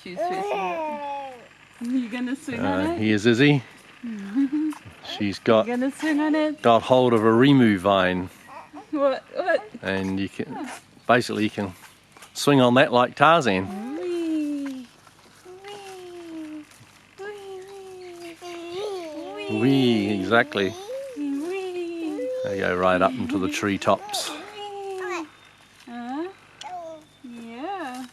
she's chasing it. You gonna swing on it? Here's Izzy. She's got gonna swing on it? Got hold of a remu vine. What? And you can basically you can swing on that like Tarzan. Wee, exactly. They go right up into the treetops. Yeah.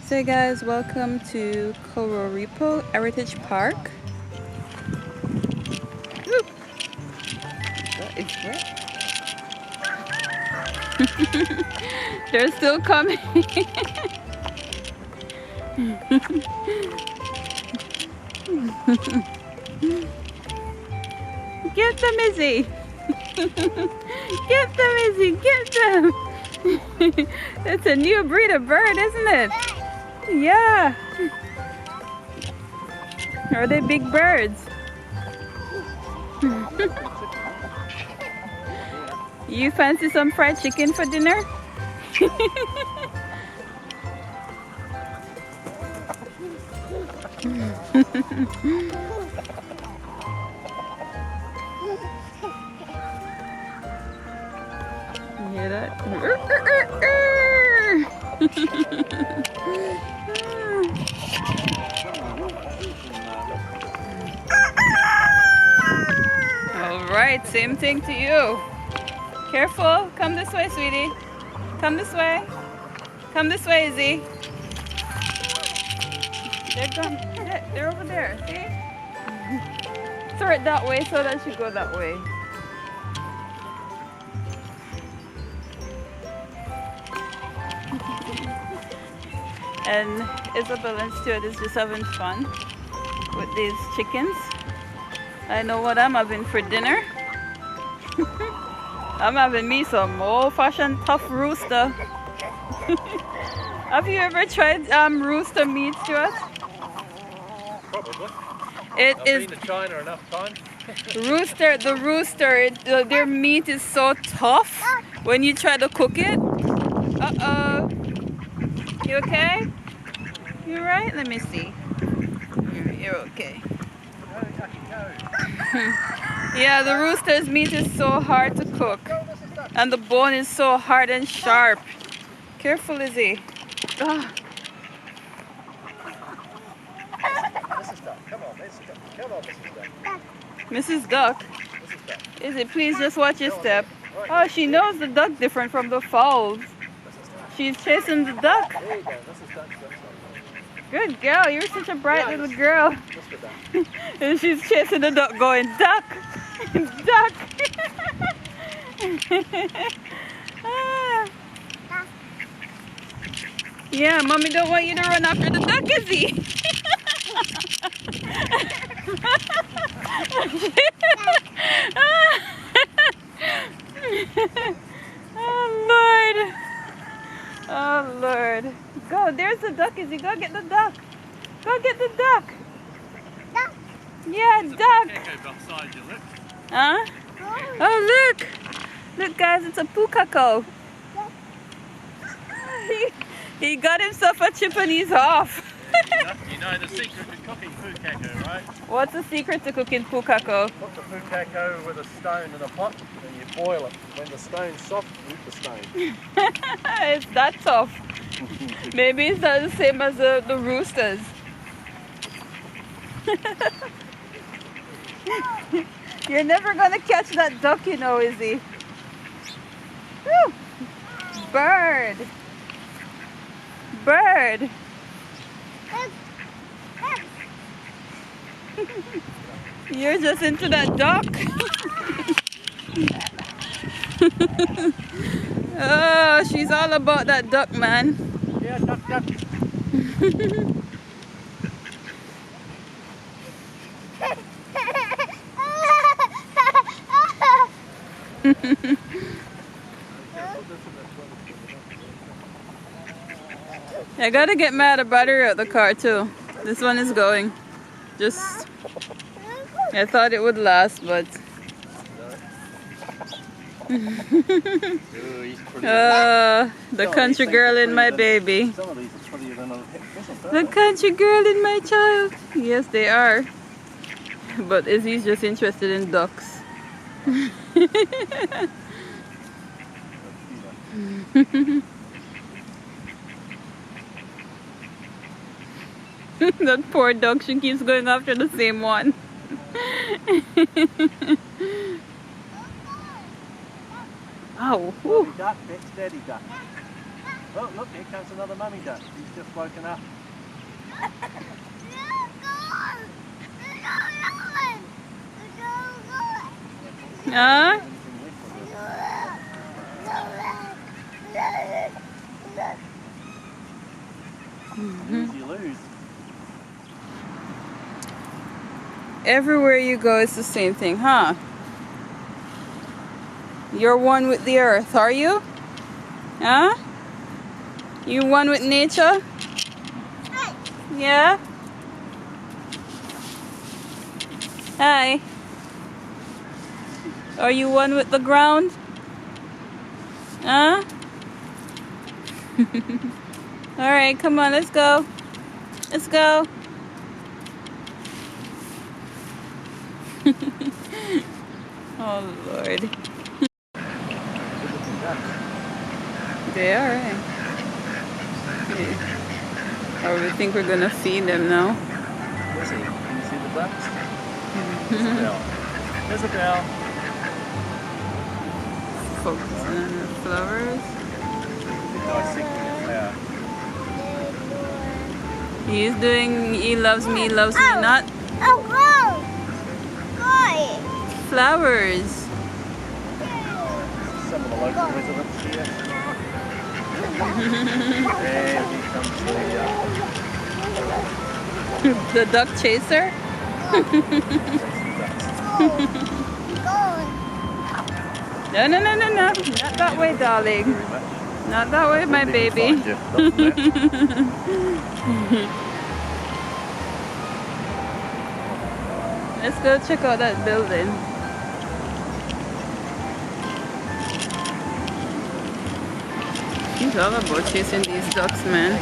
So guys, welcome to Kororipo Heritage Park. Woo. That is great. They're still coming. Get them, Izzy. Get them, Izzy. Get them. It's a new breed of bird, isn't it? Yeah. Are they big birds? You fancy some fried chicken for dinner? You hear that? All right, same thing to you. Careful. Come this way, sweetie. Come this way. Come this way, Izzy. They're gone. They're over there. See? Throw it that way so that you go that way. And Isabel and Stuart is just having fun with these chickens. I know what I'm having for dinner. I'm having me some old-fashioned tough rooster. Have you ever tried rooster meat, Stuart? Probably. It I've is been to China enough times. the rooster. Their meat is so tough when you try to cook it. Uh-oh. You okay? You right? Let me see. You're okay. Yeah, the rooster's meat is so hard to cook. And the bone is so hard and sharp. Careful, Izzy. Ah. Mrs. Duck. Izzy, please just watch your step. Oh, she knows the duck different from the fowls. She's chasing the duck. Good girl, you're such a bright little girl. And she's chasing the duck going, duck, duck. Ah. Yeah, mommy don't want you to run after the duck, Izzy. Oh, Lord. Oh, Lord. Go, there's the duck, Izzy. Go get the duck. Go get the duck. Duck? Yeah, duck. Huh? Oh, look. Look, guys, it's a pukako. He got himself a chip and he's off. You know the secret to cooking pukako, right? What's the secret to cooking pukako? Put the pukako with a stone in a pot and you boil it. When the stone's soft, eat the stone. It's that tough. Maybe it's not the same as the roosters. You're never gonna catch that duck, you know, Izzy. Woo! Bird. Bird. You're just into that duck. Oh, she's all about that duck, man. Yeah, duck, duck. I gotta get mad at battery out the car too. This one is going. Just, I thought it would last, but. The country girl in my baby. The country girl in my child. Yes, they are. But Izzy's just interested in ducks. That poor duck, she keeps going after the same one. Oh, Mommy duck, that's daddy duck. Oh, look, here comes another mummy duck. He's just woken up. Huh? Lose, you lose. Everywhere you go, it's the same thing, huh? You're one with the earth, are you? Huh? You one with nature? Yeah? Hi. Are you one with the ground? Huh? Alright, come on, let's go. Let's go. Oh Lord. They are, eh? Okay. Or we think we're gonna feed them now. Izzy, can you see the ducks? There's a bell. There's a bell. Focusing on the flowers. Dissecting a flower. He's doing he loves me not. Oh, go! Flowers. Some of the local residents here. And here comes the The duck chaser. No, no, no, no, no. Not that way, darling. Not that way, my baby. Let's go check out that building. He's all about chasing these ducks, man.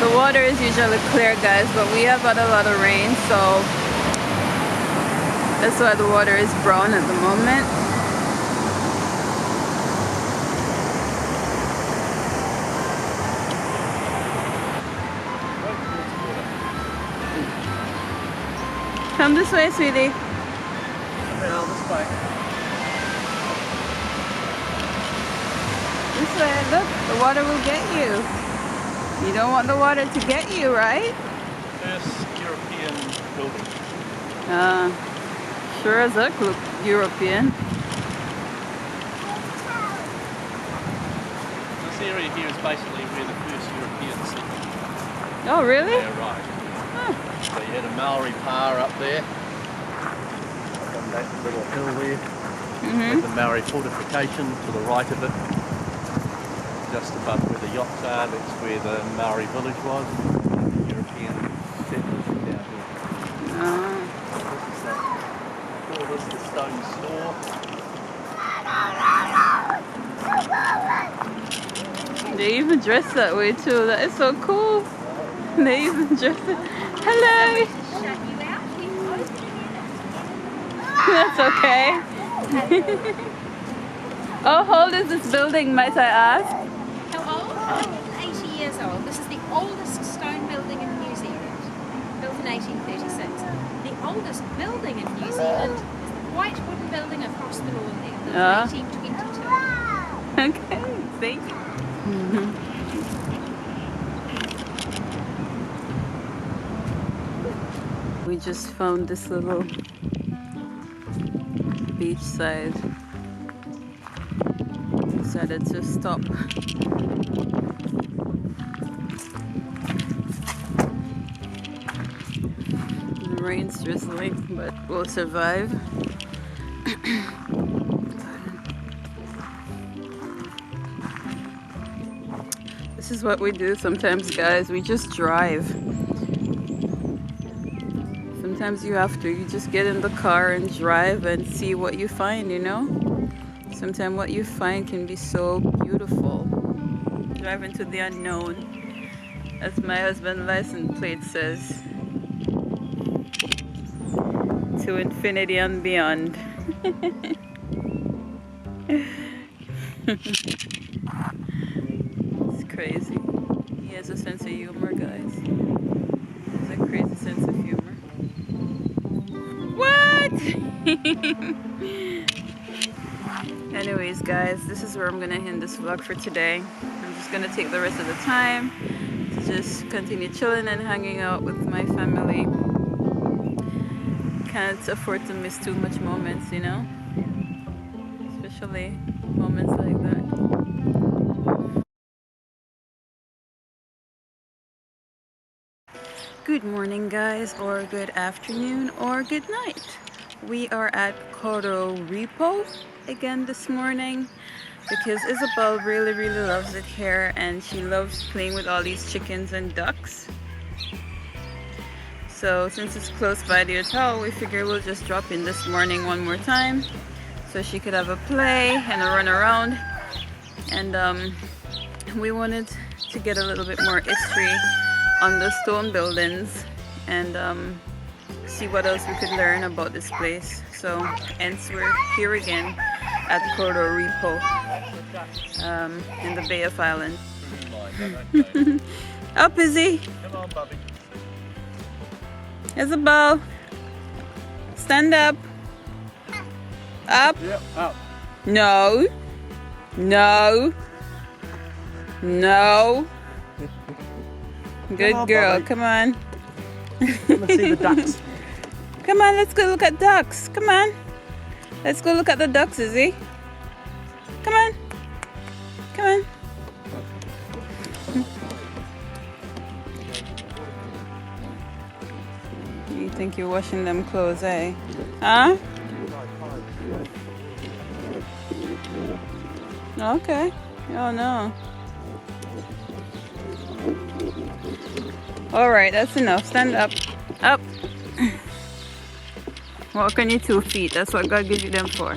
The water is usually clear, guys, but we have had a lot of rain, so that's why the water is brown at the moment. Come this way, sweetie. Well, this way. This way. Look, the water will get you. You don't want the water to get you, right? First European building. Sure as heck look European. This area here is basically where the first Europeans settled. Oh, really? Yeah, right. Huh. So you had a Maori pa up there, up on that little hill there, with the Maori fortification to the right of it. Just above where the yachts are, that's where the Maori village was. The European settlers were down here. This is the stone store. They even dress that way too. That is so cool. They even dress it. Hello. That's okay. Oh, how old is this building, might I ask? How old? 80 years old. This is the oldest stone building in New Zealand, built in 1836. The oldest building in New Zealand is the white wooden building across the lawn there, built in 1822. Okay, thank you. We just found this little beachside. Decided to stop. The rain's drizzling, but we'll survive. This is what we do sometimes, guys. We just drive. Sometimes you have to. You just get in the car and drive and see what you find, you know? Sometimes what you find can be so beautiful. Drive into the unknown. As my husband's license plate says. To infinity and beyond. It's crazy. He has a sense of humor, guys. He has a crazy sense of humor. What? Anyways, guys, this is where I'm gonna end this vlog for today. I'm just gonna take the rest of the time to just continue chilling and hanging out with my family. Can't afford to miss too much moments, you know? Especially moments like that. Good morning, guys, or good afternoon, or good night. We are at Coro Repo again this morning because Isabel really loves it here, and she loves playing with all these chickens and ducks. So since it's close by the hotel, we figure we'll just drop in this morning one more time so she could have a play and a run around. And we wanted to get a little bit more history on the stone buildings and see what else we could learn about this place. So hence we're here again at Coro Repo in the Bay of Islands. Up, Izzy. Come on, Bobby. Isabel, stand up. Up. Yep, up. No. No. No. Good on, girl. Bobby. Come on. Come and see the ducks. Come on, let's go look at ducks. Come on. Let's go look at the ducks, Izzy. Come on. Come on. You think you're washing them clothes, eh? Huh? Okay. Oh no. Alright, that's enough. Stand up. Up. Walk on your 2 feet. That's what God gives you them for.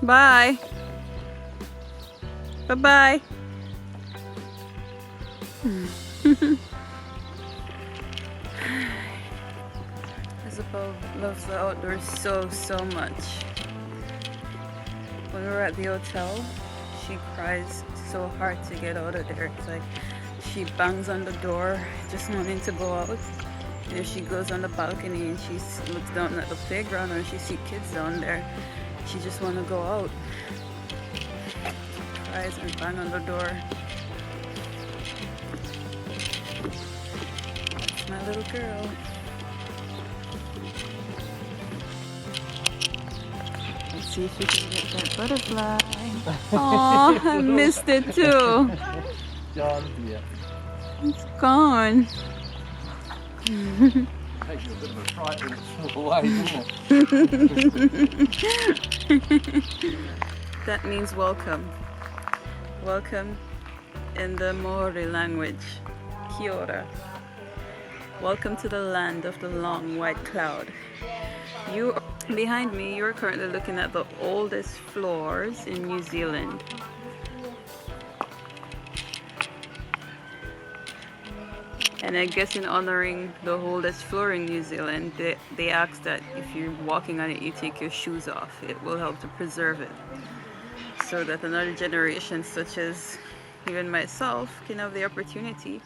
Bye. Bye-bye. Isabel loves the outdoors so much. When we were at the hotel, she cries so hard to get out of there. It's like she bangs on the door just wanting to go out. And if she goes on the balcony and she looks down at the playground or she sees kids down there, she just want to go out. She cries and bang on the door. That's my little girl. Let's see if we can get that butterfly. Oh, I missed it too. John, yeah. It's gone. Takes you a bit of a fright when it's away, doesn't it? That means welcome. Welcome in the Maori language. Kia ora. Welcome to the land of the long white cloud. Behind me, you're currently looking at the oldest floors in New Zealand. And I guess in honoring the oldest floor in New Zealand, they ask that if you're walking on it, you take your shoes off. It will help to preserve it, so that another generation, such as even myself, can have the opportunity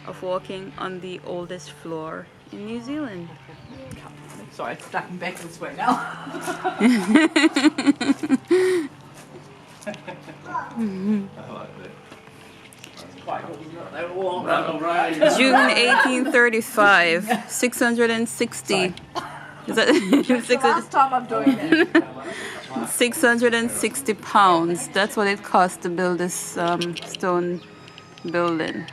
of walking on the oldest floor in New Zealand. Sorry, it's stuck back this way now. I like that. June 1835, 660. Is that It's the last time I'm doing it. 660 pounds. That's what it costs to build this stone building.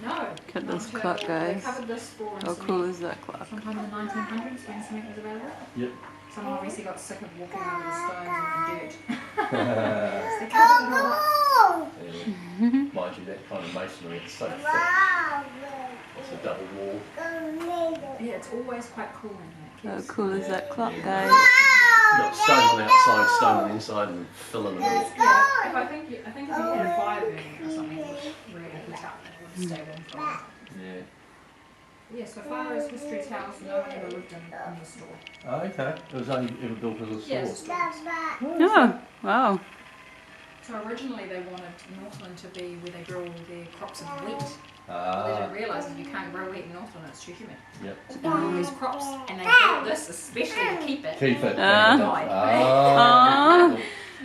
No. Look at this clock, guys. How cool is that clock? Sometime in the 1900s when cement was available. Yep. Someone obviously got sick of walking over the stones and the dirt. So they covered it all up. Mind you, that kind of masonry, it's so thick. It's a double wall. Yeah, it's always quite cool in here. How cool is that clock, guys? You've got stone on the outside, stone on the inside, and fill in the middle. Yeah, I think if you had a fire burning or something, it would really heat up and it would stay warm for a while. Yeah. Yeah, so far as history tells, no one ever lived in the store. Oh, okay. It was only ever built as a store. Yeah, it's a store. Oh, wow. So originally they wanted Northland to be where they grow all their crops of wheat. What they Ah. didn't realise is you can't grow wheat in Northland, it's too humid. Yep. So they grew all these crops and they built this especially to keep it. Keep it. Died. Ah.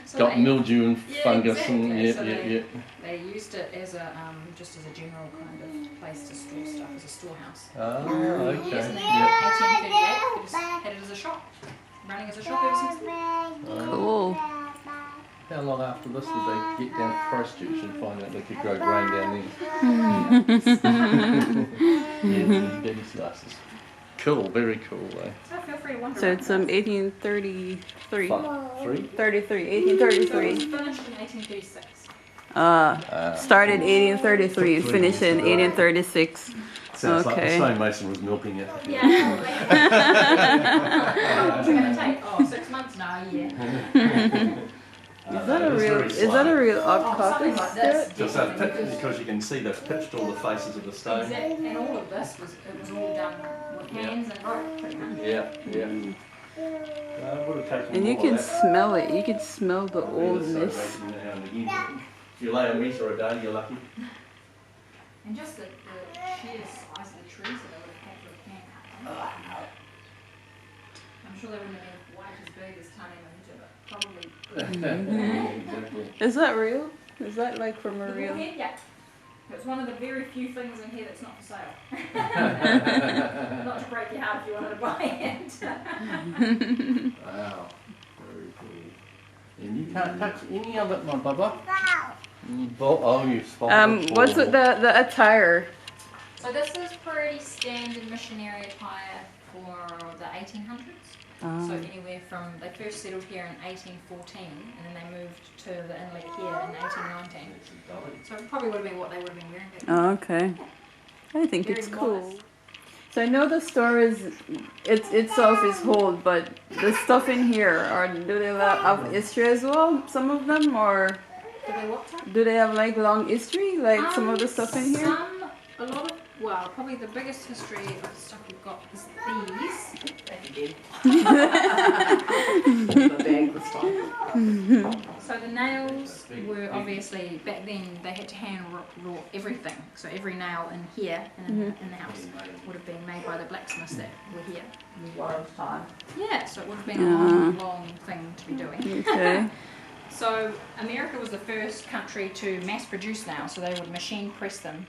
So Got they- mildew and Yeah, fungus exactly. and So yeah. They used it as a just as a general kind of place to store stuff, as a storehouse. Ah, Yes, and okay. then Yep. 1838 they just had it as a shop, running as a shop ever since then. Cool. How long after this did they get down to Christchurch and find out they could grow grain down there? Yeah, baby's glasses. Cool, very cool though. So feel free to wander So around. it's 1833. 3? 33, So it 1833. was finished in 1836. Started 1833 and finished in 1836. Sounds like the Okay. stonemason was milking it. Yeah. How long was it going to take? Oh, 6 months? No, a year. Is that a real Oh, something like this. Just that pit, because you can see they've pitched all the faces of the stone. Exactly. And all of this was all done with hands and rope, pretty much. Yeah, yeah. Would have taken And you more can of that. smell it. You can smell the Really oldness. celebrating now and again. If you lay a metre a day, you're lucky. And just the sheer size of the trees that they would have had to have hand cut. I'm sure they wouldn't have been quite as big as Tani Mahita, but probably. Exactly. Is that real? Is that like from a The real? bullhead, yeah. It's one of the very few things in here that's not for sale. Not to break your heart if you wanted to buy it. Wow. Very cool. And you can't touch any of it, my bubba. Oh, you spotted it. What's the attire? So this is pretty standard missionary attire for the 1800s. So anywhere from, they first settled here in 1814 and then they moved to the inlet here in 1819. So it probably would have been what they would have been wearing back then. Oh, okay. I think Very it's cool. modest. So I know the store is itself is old, but the stuff in here, or do they have history as well? Some of them, or Do they what type? do they have like long history, like some of the stuff in here? A lot of, well, probably the biggest history of the stuff we've got is these. The bag was fine. So the nails were obviously, back then they had to hand raw everything. So every nail in here and in the house would have been made by the blacksmiths that were here. One time. Yeah, so it would have been a long, long thing to be doing. Okay. So America was the first country to mass produce nails, so they would machine press them,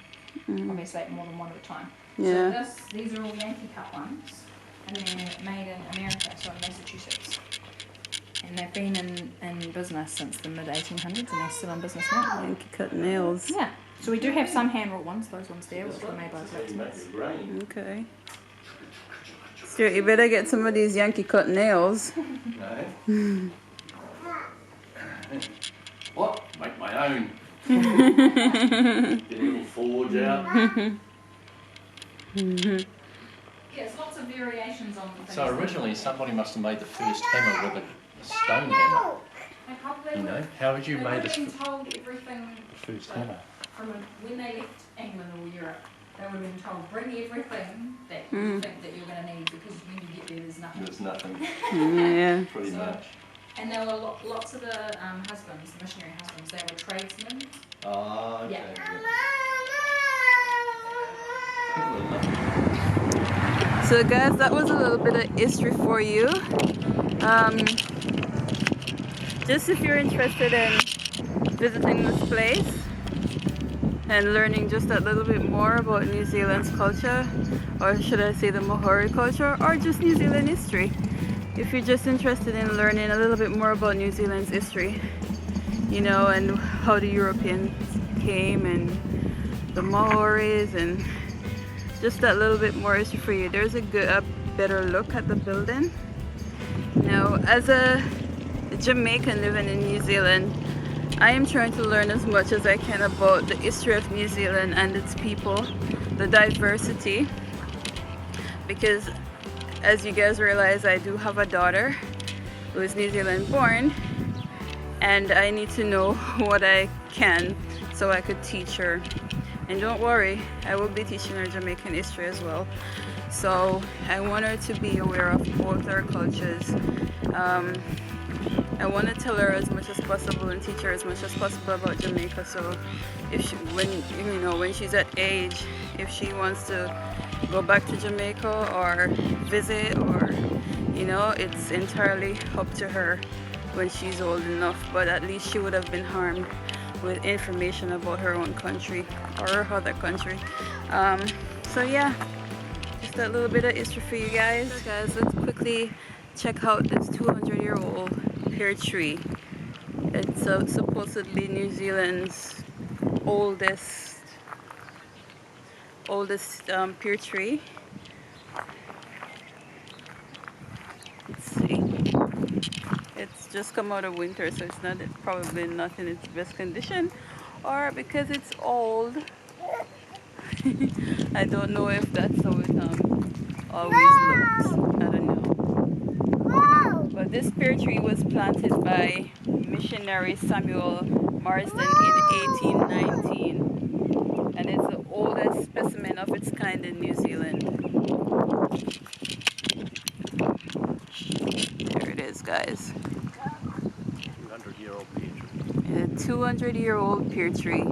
obviously more than one at a time. Yeah. So these are all Yankee cut ones, and they're made in America, so in Massachusetts. And they've been in business since the mid-1800s, and they're still in business now. Yankee cut nails. Yeah. So we do have some hand-wrought ones, those ones there, which were made by You make blacksmiths. your grain. Okay. Stuart, you better get some of these Yankee cut nails. No. What? Make my own. Get a little forge out. Yeah, there's lots of variations on the things. So originally somebody must have made the first hammer with a stone hammer. They probably You know, how would you they made would this have been told everything first hammer? from when they left England or Europe. They would have been told, bring everything that you think that you're going to need, because when you get there, there's nothing. There's nothing, Yeah. pretty much. And there were lots of the husbands, the missionary husbands, they were tradesmen. Oh, okay. Yeah. So guys, that was a little bit of history for you. Just if you're interested in visiting this place and learning just a little bit more about New Zealand's culture, or should I say the Maori culture, or just New Zealand history. If you're just interested in learning a little bit more about New Zealand's history, you know, and how the Europeans came and the Maoris, and just that little bit more history for you. There's a better look at the building. Now, as a Jamaican living in New Zealand, I am trying to learn as much as I can about the history of New Zealand and its people, the diversity, because as you guys realize, I do have a daughter who is New Zealand born, and I need to know what I can so I could teach her. And don't worry, I will be teaching her Jamaican history as well. So I want her to be aware of both our cultures. I want to tell her as much as possible and teach her as much as possible about Jamaica. So if she, when she's at age, if she wants to go back to Jamaica or visit, or it's entirely up to her when she's old enough. But at least she would have been harmed with information about her own country or her other country. So yeah, just a little bit of history for you guys. So guys, let's quickly check out this 200-year-old pear tree. It's supposedly New Zealand's oldest pear tree. Let's see. It's just come out of winter, so it's probably not in its best condition, or because it's old. I don't know if that's how it always looks. I don't know. But this pear tree was planted by missionary Samuel Marsden in 1819, and it's the oldest specimen of its kind in New Zealand. There it is, guys. 200-year-old pear tree. A 200-year-old pear tree.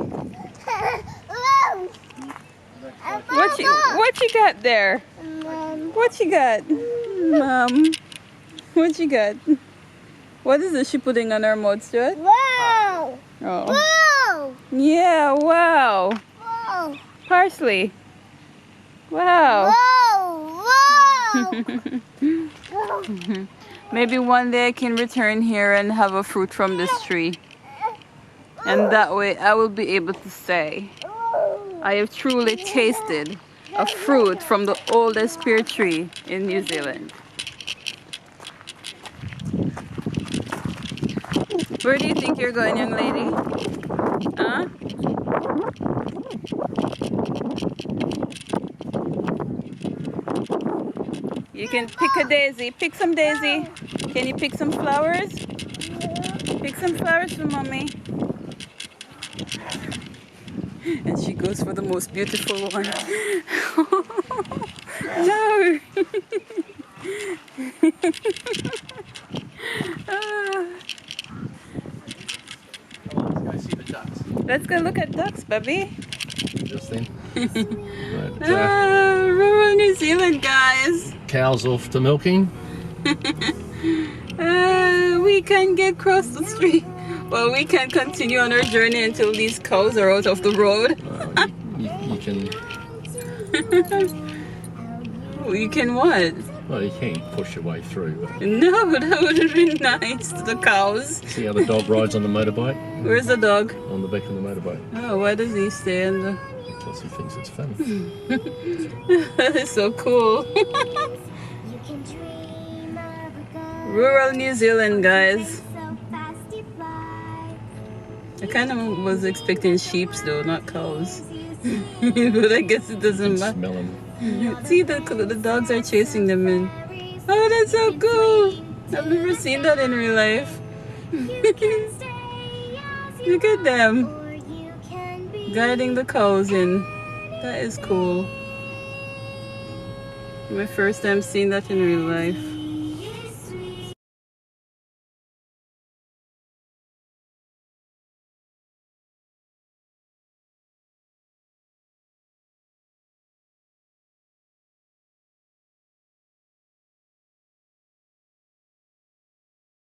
What you got there? What you got? Mom. What you got? What is this she putting on her mouth, Stuart? Wow! Oh. Wow! Yeah, wow. Wow! Parsley. Wow. Wow! Wow! Maybe one day I can return here and have a fruit from this tree. And that way I will be able to say I have truly tasted a fruit from the oldest pear tree in New Zealand. Where do you think you're going, young lady? Huh? You can pick a daisy. Pick some daisy. Can you pick some flowers? Pick some flowers for mommy. And she goes for the most beautiful one. No! Let's go see the ducks. Let's go look at ducks, baby. Just then. Rural New Zealand, guys. Cows off to milking. We can get across the street. Well, we can continue on our journey until these cows are out of the road. You can... You can what? Well, you can push your way through. But No, that would have been nice to the cows. see how the dog rides on the motorbike? Where's the dog? On the back of the motorbike. Oh, why does he stay in the... Because he thinks it's funny. That is so cool. Rural New Zealand, guys. I kind of was expecting sheep though, not cows. But I guess it doesn't matter. Smelling. See, the dogs are chasing them in. Oh, that's so cool. I've never seen that in real life. You can stay as you Look at them want, or you can be guiding the cows in. That is cool. My first time seeing that in real life.